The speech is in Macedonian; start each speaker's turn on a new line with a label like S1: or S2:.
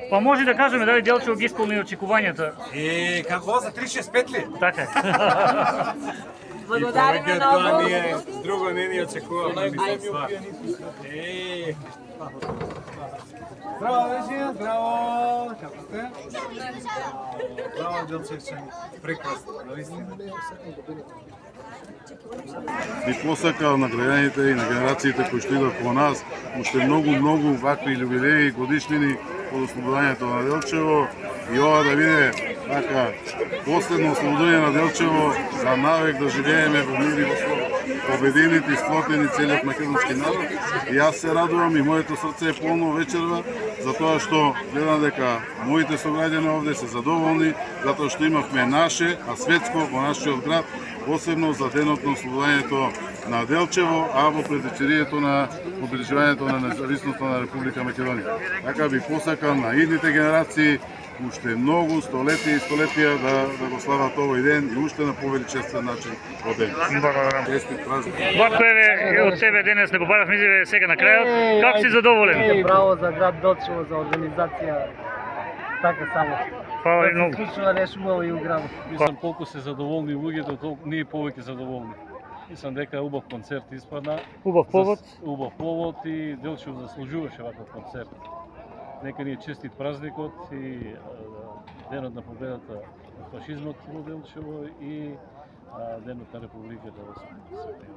S1: Па може да кажеме дали Делчево ги исполни очекувањата.
S2: Какво за 365 ли?
S1: Така е.
S3: Благодариме
S2: Това
S3: многу.
S2: ние друго не ни очекуваме. Здраво, Режина, здраво! Како сте? Браво, Делчевче. Прекрасно, наистина.
S4: Би посакал на граѓаните и на генерациите кои што идат по нас уште многу вакви јубилеи и годишнини од ослободувањето на Делчево и ова да биде така последно ослободување на Делчево за навек да живееме во мир и во слобода. Обединети и сплотени целиот македонски народ и јас се радувам и моето срце е полно вечерва затоа што гледам дека моите сограѓани овде се задоволни затоа што имавме наше, а светско во нашиот град, посебно за денот на ослободувањето на Делчево, а во предвечерието на обележувањето на независноста на Република Македонија. Така би посакал на идните генерации уште многу столетија и столетија да го слават овој ден и уште на повеличествен начин од ден.
S1: Благодарам.
S4: Честит празник.
S1: Варко еве од тебе денес не побаравме изјаве сега на крајот. Како си задоволен?
S5: Браво за град Делчево за организација. Така само.
S1: Фала ви
S5: Да се
S1: многу.
S5: случува нешто убаво и у градот.
S6: Мислам колку се задоволни луѓето, толку ние повеќе задоволни. Мислам дека убав концерт испадна.
S1: Убав повод.
S6: Убав повод и Делчево заслужуваше ваков концерт. Нека ни е честит празникот и денот на победата на фашизмот во Делчево и денот на Републиката во септември.